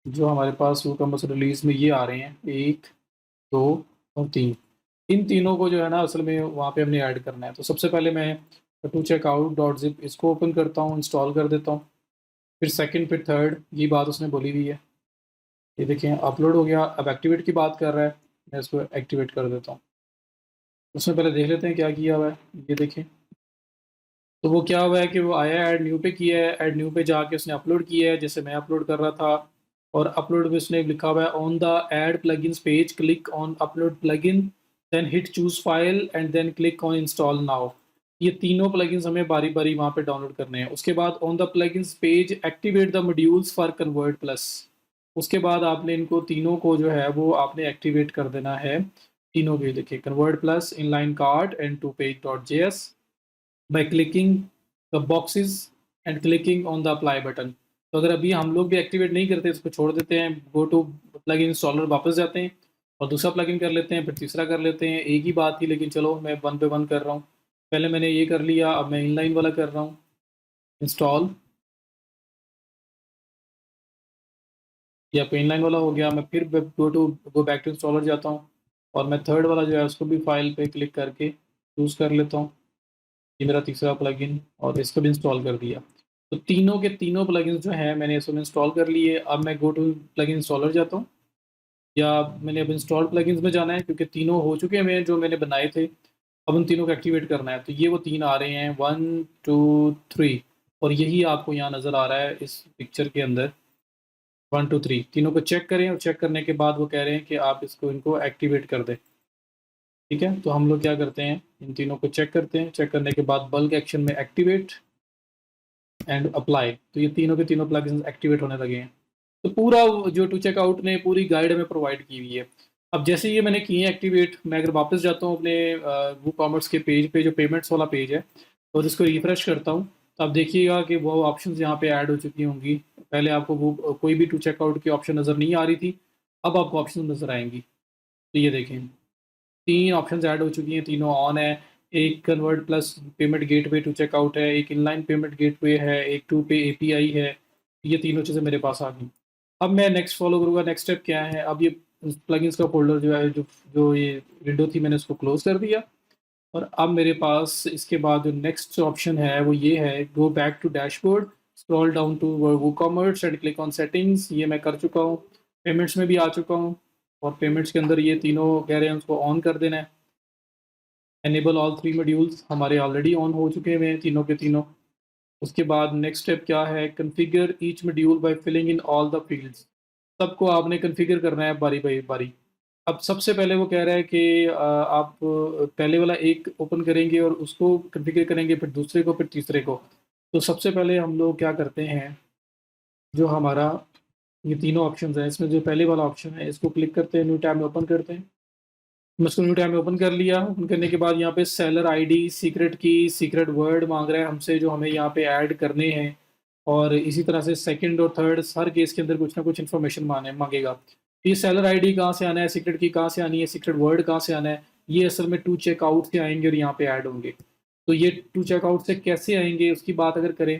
जो हमारे पास वूकॉमर्स रिलीज में ये आ रहे हैं, 1, 2 और 3। इन तीनों को जो है ना असल में वहाँ पे हमने ऐड करना है। तो सबसे पहले मैं टू चेकआउट डॉट जिप इसको ओपन करता हूँ, इंस्टॉल कर देता हूँ। फिर सेकंड, फिर थर्ड, ये बात उसने बोली हुई है। ये देखें अपलोड हो गया। अब एक्टिवेट की बात कर रहा है, मैं इसको एक्टिवेट कर देता हूँ। उसमें पहले देख लेते हैं क्या किया हुआ है। ये देखें, तो वो क्या हुआ है कि वो आया ऐड न्यू पे किया है। ऐड न्यू पे जाके उसने अपलोड किया है जैसे मैं अपलोड कर रहा था। और अपलोड में उसने लिखा हुआ है on the add plugins page click on upload plugin then hit choose file and then click on install now. ये तीनों प्लगइन्स हमें बारी बारी वहाँ पे डाउनलोड करने हैं। उसके बाद on the plugins page activate the modules for convert plus. उसके बाद आपने इनको तीनों को जो है वो आपने एक्टिवेट कर देना है। तीनों के देखिए, convert plus, inline card and two page dot JS by clicking the boxes and clicking on the apply button. तो अगर अभी हम लोग भी एक्टिवेट नहीं करते इसको छोड़ देते हैं, गो टू प्लगइन इंस्टॉलर वापस जाते हैं और दूसरा प्लगइन कर लेते हैं, फिर तीसरा कर लेते हैं, एक ही बात थी। लेकिन चलो मैं वन पे वन कर रहा हूँ। पहले मैंने ये कर लिया, अब मैं इनलाइन वाला कर रहा हूँ इंस्टॉल। या पे इनलाइन वाला हो गया, मैं फिर गो बैक टू इंस्टॉलर जाता हूँ और मैं थर्ड वाला जो है उसको भी फाइल पे क्लिक करके चूज़ कर लेता हूँ। ये मेरा तीसरा प्लगइन और इसको भी इंस्टॉल कर दिया। तो तीनों के तीनों प्लगइन्स जो हैं मैंने इसमें इंस्टॉल कर लिए। अब मैं गो टू प्लगइन इंस्टॉलर जाता हूँ, या मैंने अब इंस्टॉल प्लगइन्स में जाना है क्योंकि तीनों हो चुके हैं जो मैंने बनाए थे। अब उन तीनों को एक्टिवेट करना है। तो ये वो 3 आ रहे हैं, 1, 2, 3। और यही आपको यहाँ नज़र आ रहा है इस पिक्चर के अंदर, 1, 2, 3। तीनों को चेक करें और चेक करने के बाद वो कह रहे हैं कि आप इनको एक्टिवेट कर दें। ठीक है, तो हम लोग क्या करते हैं, इन तीनों को चेक करते हैं। चेक करने के बाद बल्क एक्शन में एक्टिवेट एंड अप्लाई। तो ये तीनों के तीनों प्लगइन्स एक्टिवेट होने लगे हैं। तो पूरा जो टू चेकआउट ने पूरी गाइड हमें प्रोवाइड की हुई है। अब जैसे ये मैंने किए एक्टिवेट, मैं अगर वापस जाता हूँ अपने वो कॉमर्स के पेज पे, जो पेमेंट्स वाला पेज है, और इसको रिफ्रेश करता हूँ, तो आप देखिएगा कि वो ऑप्शंस यहाँ पे ऐड हो चुकी होंगी। पहले आपको वो कोई भी टू चेकआउट की ऑप्शन नज़र नहीं आ रही थी, अब आपको ऑप्शन नज़र आएंगी। तो ये देखें, 3 ऑप्शंस ऐड हो चुकी हैं, तीनों ऑन है। एक convert plus payment gateway two checkout है, एक इनलाइन पेमेंट गेटवे है, एक टू पे एपीआई है। ये तीनों चीज़ें मेरे पास आ गई। अब मैं नेक्स्ट फॉलो करूँगा, नेक्स्ट स्टेप क्या है। अब ये प्लगइन्स का फ़ोल्डर जो है, जो जो ये विंडो थी, मैंने उसको क्लोज़ कर दिया। और अब मेरे पास इसके बाद जो नेक्स्ट ऑप्शन है वो ये है, go back to dashboard, scroll down to WooCommerce and click on settings. ये मैं कर चुका हूँ। पेमेंट्स में भी आ चुका हूँ, और पेमेंट्स के अंदर ये तीनों कह रहे हैं उसको ऑन कर देना है। एनेबल ऑल 3 मॉड्यूल्स हमारे ऑलरेडी ऑन हो चुके हैं तीनों के तीनों। उसके बाद नेक्स्ट स्टेप क्या है, configure each module by filling in all the fields. सबको आपने कॉन्फ़िगर करना है बारी बारी बारी। अब सबसे पहले वो कह रहा है कि आप पहले वाला एक ओपन करेंगे और उसको कॉन्फ़िगर करेंगे, फिर दूसरे को, फिर तीसरे को। तो सबसे पहले हम लोग क्या करते हैं, जो हमारा ये तीनों ऑप्शंस हैं, इसमें जो पहले वाला ऑप्शन है इसको क्लिक करते हैं, न्यू टैब में ओपन करते हैं। मैं इसको न्यू टैब में ओपन कर लिया। ओपन करने के बाद यहाँ पे सेलर आईडी, सीक्रेट की, सीक्रेट वर्ड मांग रहा है हमसे, जो हमें यहाँ पे ऐड करने हैं। और इसी तरह से सेकंड और थर्ड हर केस के अंदर कुछ ना कुछ इन्फॉर्मेशन मांगेगा। ये सेलर आईडी कहाँ से आना है, सीक्रेट की कहाँ से आनी है, सीक्रेट वर्ड कहाँ से आना है, ये असल में टू चेकआउट से आएंगे और यहाँ पे ऐड होंगे। तो ये टू चेकआउट से कैसे आएंगे उसकी बात अगर करें,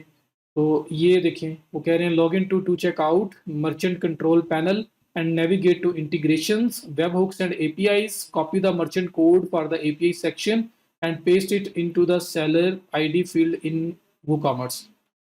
तो ये देखें, वो कह रहे हैं log in to checkout merchant control panel and navigate to integrations, webhooks and APIs, copy the merchant code for the API section and paste it into the seller ID field in WooCommerce.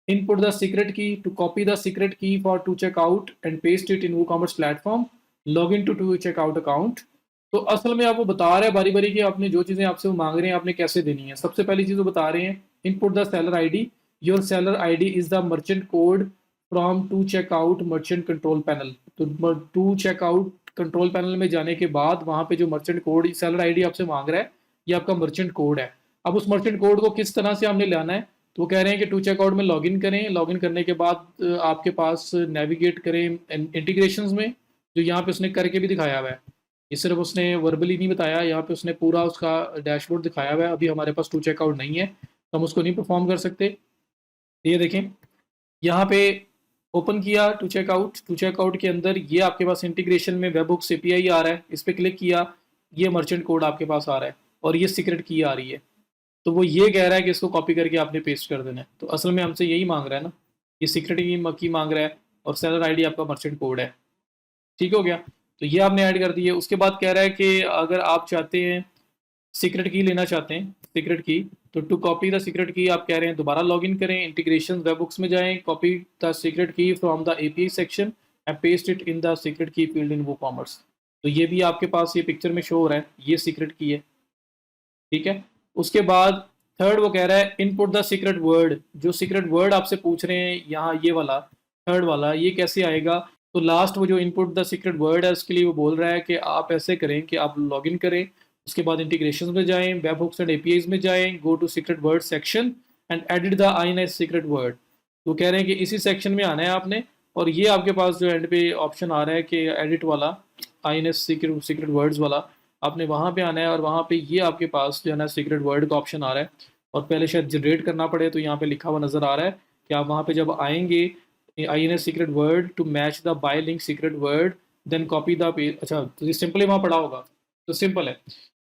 Input the secret key to copy the secret key for to checkout and paste it in WooCommerce platform. Log in to checkout account. तो असल में आपको बता रहे हैं बारी बारी कि आपने जो चीज़ें आपसे वो मांग रहे हैं आपने कैसे देनी है। सबसे पहली चीज़ वो बता रहे हैं, input the seller ID, your seller ID is the merchant code from two checkout merchant control panel. तो टू चेकआउट कंट्रोल पैनल में जाने के बाद वहाँ पे जो मर्चेंट कोड सेलर आईडी आपसे मांग रहा है, ये आपका मर्चेंट कोड है। अब उस मर्चेंट कोड को किस तरह से हमने लाना है, तो वो कह रहे हैं कि टू चेकआउट में लॉगिन करें। लॉगिन करने के बाद आपके पास नेविगेट करें इंटीग्रेशंस में, जो यहाँ पे उसने करके भी दिखाया हुआ है। ये सिर्फ उसने वर्बली नहीं बताया, यहाँ पे उसने पूरा उसका डैशबोर्ड दिखाया हुआ है। अभी हमारे पास टू चेकआउट नहीं है तो हम उसको नहीं परफॉर्म कर सकते। ये देखें, यहाँ पे ओपन किया टू चेकआउट के अंदर ये आपके पास इंटीग्रेशन में वेबहुक्स एपीआई आ रहा है, इस पर क्लिक किया, ये मर्चेंट कोड आपके पास आ रहा है और ये सीक्रेट की आ रही है। तो वो ये कह रहा है कि इसको कॉपी करके आपने पेस्ट कर देना है। तो असल में हमसे यही मांग रहा है ना, ये सीक्रेट की मांग रहा है और सेलर आईडी आपका मर्चेंट कोड है। ठीक हो गया, तो ये आपने ऐड कर दिए। उसके बाद कह रहा है कि अगर आप चाहते हैं सीक्रेट की लेना चाहते हैं, सीक्रेट की, तो टू कॉपी द सीक्रेट की आप कह रहे हैं दोबारा लॉगिन करें, इंटीग्रेशन वेबबुक्स में जाएं, कॉपी द सीक्रेट की from the API section and paste it in the secret की फील्ड इन वूकॉमर्स। तो ये भी आपके पास ये पिक्चर में शो हो रहा है, ये सीक्रेट की है। ठीक है, उसके बाद थर्ड वो कह रहा है इनपुट द सीक्रेट वर्ड। जो सीक्रेट वर्ड आपसे पूछ रहे हैं यहाँ, ये वाला थर्ड वाला, ये कैसे आएगा। तो लास्ट वो जो इनपुट द सीक्रेट वर्ड है उसके लिए वो बोल रहा है कि आप ऐसे करें कि आप लॉगिन करें, उसके बाद इंटीग्रेशन में जाएं, वेब हुक्स एंड एपीआईज में जाएं, go to secret word section and edit the INS secret word. तो कह रहे हैं कि इसी सेक्शन में आना है आपने, और ये आपके पास जो एंड पे ऑप्शन आ रहा है कि एडिट वाला, आईएनएस सीक्रेट सीक्रेट वर्ड्स वाला, आपने वहाँ पे आना है और वहाँ पे ये आपके पास जो है ना सीक्रेट वर्ड का ऑप्शन आ रहा है। और पहले शायद जनरेट करना पड़े, तो यहाँ पे लिखा हुआ नज़र आ रहा है कि आप वहाँ पे जब आएंगे, INS secret word to match the buy link secret word then copy the page. अच्छा, तो ये सिंपली वहाँ पढ़ा होगा, तो सिंपल है।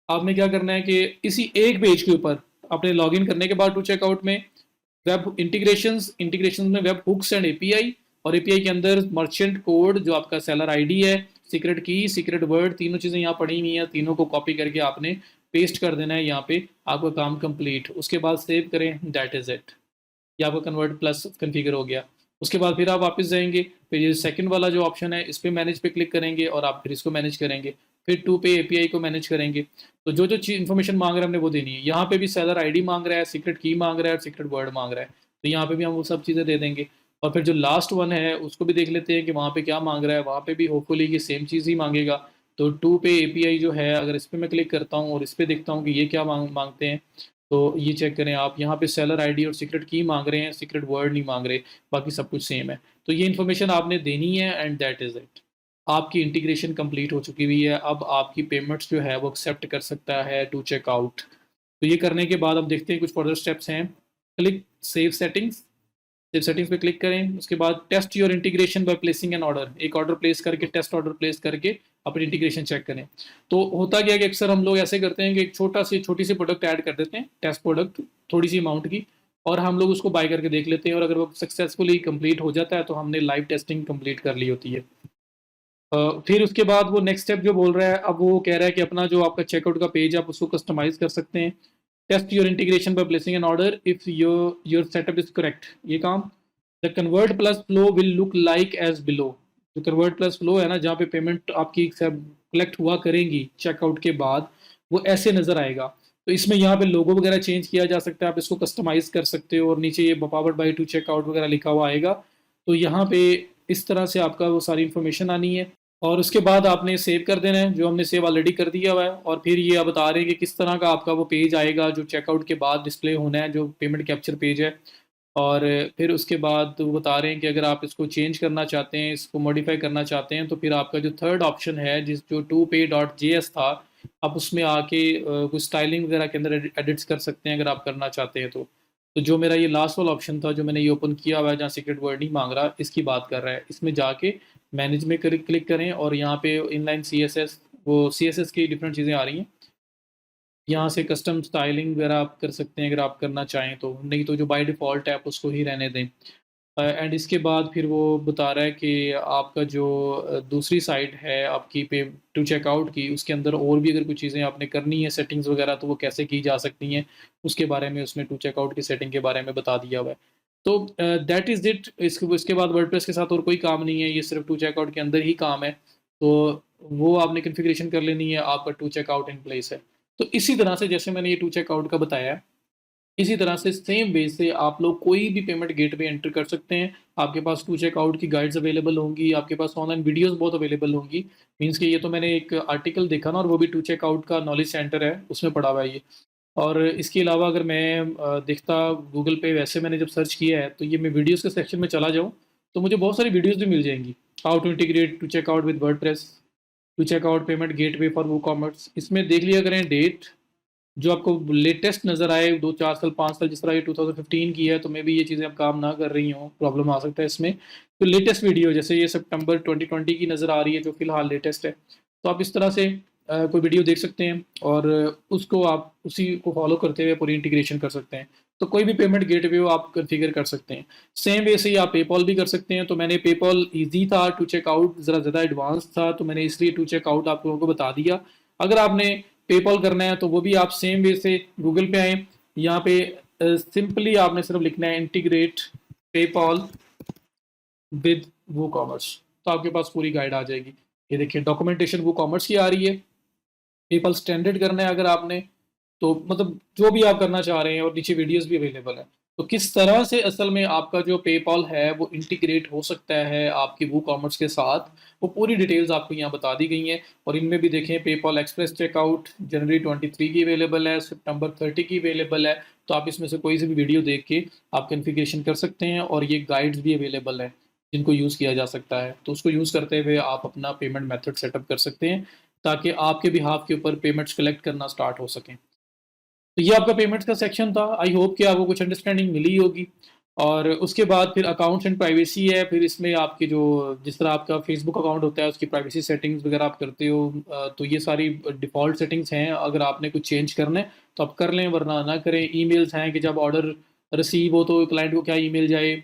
आपने क्या करना है कि इसी एक पेज के ऊपर अपने लॉगिन करने के बाद टू चेकआउट में वेब इंटीग्रेशंस में वेब हुक्स एंड एपीआई, और एपीआई के अंदर मर्चेंट कोड जो आपका सेलर आईडी है, सीक्रेट की, सीक्रेट वर्ड, तीनों चीज़ें यहाँ पड़ी हुई हैं, तीनों को कॉपी करके आपने पेस्ट कर देना है यहाँ पे, आपका काम कंप्लीट। उसके बाद सेव करें, दैट इज़ इट, ये आपका कन्वर्ट प्लस कन्फिगर हो गया। उसके बाद फिर आप वापस जाएंगे, फिर ये सेकंड वाला जो ऑप्शन है इस पर मैनेज पे क्लिक करेंगे और आप फिर इसको मैनेज करेंगे, फिर टू पे एपीआई को मैनेज करेंगे। तो जो जो चीज इन्फॉर्मेशन मांग रहा है हमने वो देनी है। यहाँ पे भी सेलर आईडी मांग रहा है, सीक्रेट की मांग रहा है, सीक्रेट वर्ड मांग रहा है, तो यहाँ पे भी हम वो सब चीज़ें दे देंगे। और फिर जो लास्ट वन है उसको भी देख लेते हैं कि वहाँ पे क्या मांग रहा है, वहाँ पे भी होपफुली ये सेम चीज़ ही मांगेगा। तो टू पे एपीआई जो है, अगर इस पर मैं क्लिक करता हूँ और इस पर देखता हूँ कि ये क्या मांगते हैं, तो ये चेक करें आप, यहाँ पे सेलर आईडी और सीक्रेट की मांग रहे हैं, सीक्रेट वर्ड नहीं मांग रहे, बाकी सब कुछ सेम है। तो ये इन्फॉर्मेशन आपने देनी है एंड दैट इज़ इट। आपकी इंटीग्रेशन कंप्लीट हो चुकी हुई है। अब आपकी पेमेंट्स जो है वो एक्सेप्ट कर सकता है टू चेकआउट। तो ये करने के बाद अब देखते हैं कुछ फर्दर स्टेप्स हैं। Click save settings. Save settings पे क्लिक करें। उसके बाद test your integration by placing an order. एक ऑर्डर प्लेस करके, टेस्ट ऑर्डर प्लेस करके अपनी इंटीग्रेशन चेक करें। तो होता क्या है कि अक्सर हम लोग ऐसे करते हैं कि एक छोटी सी प्रोडक्ट ऐड कर देते हैं, टेस्ट प्रोडक्ट, थोड़ी सी अमाउंट की, और हम लोग उसको बाय करके देख लेते हैं, और अगर वो सक्सेसफुली कंप्लीट हो जाता है तो हमने लाइव टेस्टिंग कंप्लीट कर ली होती है। फिर उसके बाद वो नेक्स्ट स्टेप जो बोल रहा है, अब वो कह रहा है कि अपना जो आपका चेकआउट का पेज आप उसको कस्टमाइज कर सकते हैं। Test your integration by placing an order if your setup is correct. ये काम, the convert plus flow will look like as below. जो कन्वर्ट प्लस फ्लो है ना, जहाँ पे पेमेंट आपकी सब कलेक्ट हुआ करेंगी चेकआउट के बाद, वो ऐसे नजर आएगा। तो इसमें यहाँ पे लोगो वगैरह चेंज किया जा सकता है, आप इसको कस्टमाइज कर सकते हो, और नीचे ये पावर्ड बाय टू चेकआउट वगैरह लिखा हुआ आएगा। तो यहाँ पे इस तरह से आपका वो सारी इन्फॉर्मेशन आनी है, और उसके बाद आपने सेव कर देना है, जो हमने सेव ऑलरेडी कर दिया हुआ है। और फिर ये आप बता रहे हैं कि किस तरह का आपका वो पेज आएगा जो चेकआउट के बाद डिस्प्ले होना है, जो पेमेंट कैप्चर पेज है। और फिर उसके बाद वो बता रहे हैं कि अगर आप इसको चेंज करना चाहते हैं, इसको मॉडिफाई करना चाहते हैं, तो फिर आपका जो थर्ड ऑप्शन है, जिस जो टू पे डॉट जे एस था, आप उसमें आके कुछ स्टाइलिंग वगैरह के अंदर एडिट्स कर सकते हैं अगर आप करना चाहते हैं तो जो मेरा ये लास्ट वाला ऑप्शन था, जो मैंने ये ओपन किया हुआ है, जहाँ सीक्रेट वर्ड नहीं मांग रहा, इसकी बात कर रहा है, इसमें जाके मैनेज में क्लिक करें, और यहाँ पे इनलाइन सी एस एस, वो सी एस एस की डिफरेंट चीज़ें आ रही हैं। यहाँ से कस्टम स्टाइलिंग वगैरह आप कर सकते हैं अगर आप करना चाहें तो, नहीं तो जो बाय डिफ़ॉल्ट है आप उसको ही रहने दें। एंड इसके बाद फिर वो बता रहा है कि आपका जो दूसरी साइट है आपकी पे टू चेकआउट की, उसके अंदर और भी अगर कुछ चीज़ें आपने करनी है सेटिंग्स वगैरह, तो वो कैसे की जा सकती हैं, उसके बारे में उसने टू चेकआउट की सेटिंग के बारे में बता दिया हुआ है। तो दैट इज़ इट। इसके बाद वर्डप्रेस के साथ और कोई काम नहीं है, ये सिर्फ टू चेकआउट के अंदर ही काम है। तो वो आपने कॉन्फ़िगरेशन कर लेनी है, आपका टू चेकआउट इन प्लेस है। तो इसी तरह से जैसे मैंने ये टू चेकआउट का बताया है, इसी तरह से सेम वे से आप लोग कोई भी पेमेंट गेटवे एंटर कर सकते हैं। आपके पास टू चेकआउट की गाइड्स अवेलेबल होंगी, आपके पास ऑनलाइन वीडियोस बहुत अवेलेबल होंगी। मीन्स कि ये तो मैंने एक आर्टिकल देखा ना, और वो भी टू चेकआउट का नॉलेज सेंटर है, उसमें पढ़ा हुआ है ये। और इसके अलावा अगर मैं देखता गूगल पे, वैसे मैंने जब सर्च किया है, तो ये मैं वीडियोज़ के सेक्शन में चला जाऊँ, तो मुझे बहुत सारी वीडियोज़ भी मिल जाएंगी। How to integrate two checkout with WordPress, two checkout payment gateway for WooCommerce. इसमें देख लिया करें डेट, जो आपको लेटेस्ट नज़र आए, 2-4 साल 5 साल, जिस तरह ये 2015 की है, तो मे भी ये चीज़ें अब काम ना कर रही हों, प्रॉब्लम आ सकता है इसमें। तो लेटेस्ट वीडियो जैसे ये सितंबर 2020 की नज़र आ रही है, जो फिलहाल लेटेस्ट है, तो आप इस तरह से कोई वीडियो देख सकते हैं, और उसको आप उसी को फॉलो करते हुए पूरी इंटीग्रेशन कर सकते हैं। तो कोई भी पेमेंट गेटवे वो आप कन्फिगर कर सकते हैं। सेम वे से ही आप पेपॉल भी कर सकते हैं। तो मैंने पेपॉल ईजी था, टू चेकआउट ज़रा ज़्यादा एडवांस था, तो मैंने इसलिए टू चेकआउट आप लोगों को बता दिया। अगर आपने पेपॉल करना है तो वो भी आप सेम वे से गूगल पे आए, यहाँ पे सिंपली आपने सिर्फ लिखना है इंटीग्रेट पेपॉल विद वो कॉमर्स, तो आपके पास पूरी गाइड आ जाएगी। ये देखिए डॉक्यूमेंटेशन वो कॉमर्स की आ रही है। पेपल स्टैंडर्ड करना है अगर आपने, तो मतलब जो भी आप करना चाह रहे हैं, और नीचे वीडियोस भी अवेलेबल है। तो किस तरह से असल में आपका जो पेपॉल है वो इंटीग्रेट हो सकता है आपकी वो कॉमर्स के साथ, वो पूरी डिटेल्स आपको यहाँ बता दी गई हैं। और इनमें भी देखें, पेपॉल एक्सप्रेस चेकआउट जनवरी 23 की अवेलेबल है, सितंबर 30 की अवेलेबल है। तो आप इसमें से कोई सी भी वीडियो देख के आप कन्फिग्रेशन कर सकते हैं, और ये गाइड्स भी अवेलेबल है जिनको यूज़ किया जा सकता है। तो उसको यूज़ करते हुए आप अपना पेमेंट मेथड सेटअप कर सकते हैं, ताकि आपके बिहाफ के ऊपर पेमेंट्स कलेक्ट करना स्टार्ट हो सकें। तो ये आपका पेमेंट्स का सेक्शन था। आई होप कि आपको कुछ अंडरस्टैंडिंग मिली होगी। और उसके बाद फिर अकाउंट्स एंड प्राइवेसी है। फिर इसमें आपके जो, जिस तरह आपका फेसबुक अकाउंट होता है, उसकी प्राइवेसी सेटिंग्स वगैरह आप करते हो, तो ये सारी डिफ़ॉल्ट सेटिंग्स हैं। अगर आपने कुछ चेंज करना है तो आप कर लें, वरना ना करें। ईमेल्स हैं कि जब ऑर्डर रिसीव हो तो क्लाइंट को क्या ईमेल जाए,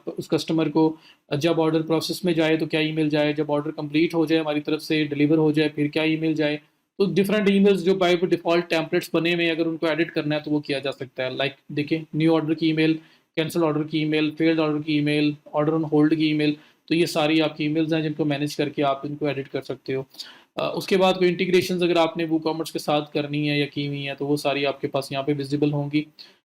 उस कस्टमर को जब ऑर्डर प्रोसेस में जाए तो क्या ईमेल जाए, जब ऑर्डर कंप्लीट हो जाए हमारी तरफ से डिलीवर हो जाए फिर क्या ईमेल जाए। तो डिफरेंट ईमेल्स जो बाय डिफ़ॉल्ट टेम्पलेट्स बने हुए हैं, अगर उनको एडिट करना है तो वो किया जा सकता है। लाइक देखिए, न्यू ऑर्डर की ईमेल, कैंसल ऑर्डर की ईमेल, फेल्ड ऑर्डर की ईमेल, ऑर्डर ऑन होल्ड की ईमेल। तो ये सारी आपकी ईमेल्स हैं जिनको मैनेज करके आप इनको एडिट कर सकते हो। उसके बाद कोई इंटीग्रेशंस अगर आपने वो कॉमर्स के साथ करनी है या की हुई है, तो वो सारी आपके पास यहाँ पे विजिबल होंगी।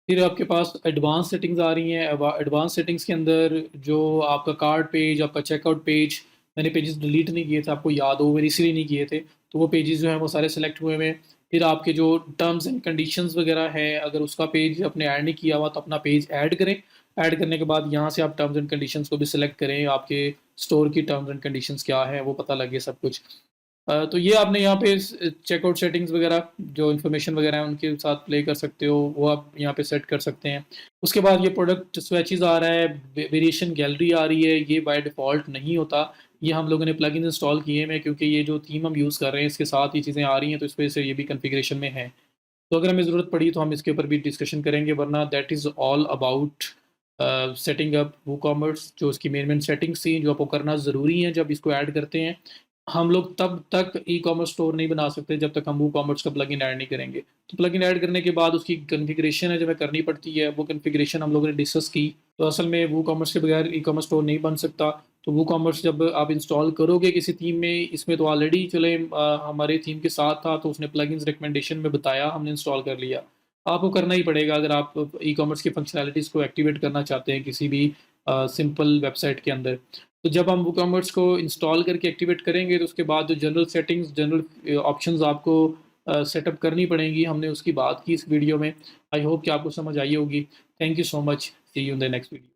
फिर आपके पास एडवांस सेटिंग्स आ रही हैं। एडवांस सेटिंग्स के अंदर जो आपका कार्ड पेज, आपका चेकआउट पेज, मैंने पेजेस डिलीट नहीं किए थे, आपको याद हो, मैंने इसीलिए नहीं किए थे। तो वो पेजेस जो हैं वो सारे सिलेक्ट हुए हुए हैं। फिर आपके जो टर्म्स एंड कंडीशंस वगैरह है, अगर उसका पेज आपने ऐड नहीं किया हुआ तो अपना पेज ऐड करें। ऐड करने के बाद यहाँ से आप टर्म्स एंड कंडीशंस को भी सिलेक्ट करें, आपके स्टोर की टर्म्स एंड कंडीशंस क्या है वो पता लगे सब कुछ। तो ये आपने यहाँ पे चेकआउट सेटिंग्स वगैरह जो इन्फॉर्मेशन वगैरह है उनके साथ प्ले कर सकते हो, वो आप यहाँ पे सेट कर सकते हैं। उसके बाद ये प्रोडक्ट स्वेचेस आ रहा है, वेरिएशन गैलरी आ रही है, ये बाय डिफ़ॉल्ट नहीं होता। ये हम लोगों ने प्लगइन इंस्टॉल किए हैं क्योंकि ये जो थीम हम यूज़ कर रहे हैं इसके साथ ये चीज़ें आ रही हैं, तो इस वजह से ये भी कॉन्फ़िगरेशन में है। तो अगर हमें ज़रूरत पड़ी तो हम इसके ऊपर भी डिस्कशन करेंगे, वरना that is all about setting up WooCommerce. जो उसकी मेन सेटिंग्स थी जो आपको करना ज़रूरी है जब इसको ऐड करते हैं। हम लोग तब तक ई-कॉमर्स स्टोर नहीं बना सकते जब तक हम वूकॉमर्स का प्लगइन ऐड नहीं करेंगे। तो प्लगइन ऐड करने के बाद उसकी कॉन्फ़िगरेशन है जो हमें करनी पड़ती है, वो कॉन्फ़िगरेशन हम लोगों ने डिस्कस की। तो असल में वूकॉमर्स के बगैर ई-कॉमर्स स्टोर नहीं बन सकता। तो वूकॉमर्स जब आप इंस्टॉल करोगे किसी थीम में, इसमें तो ऑलरेडी चले हमारे थीम के साथ था तो उसने प्लगइन्स रिकमेंडेशन में बताया, हमने इंस्टॉल कर लिया। आपको करना ही पड़ेगा अगर आप ई-कॉमर्स की फंक्शनैलिटीज़ को एक्टिवेट करना चाहते हैं किसी भी सिंपल वेबसाइट के अंदर। तो जब हम वूकॉमर्स को इंस्टॉल करके एक्टिवेट करेंगे तो उसके बाद जो जनरल सेटिंग्स, जनरल ऑप्शंस आपको सेटअप करनी पड़ेंगी, हमने उसकी बात की इस वीडियो में। आई होप कि आपको समझ आई होगी। Thank you so much. See you in the next video.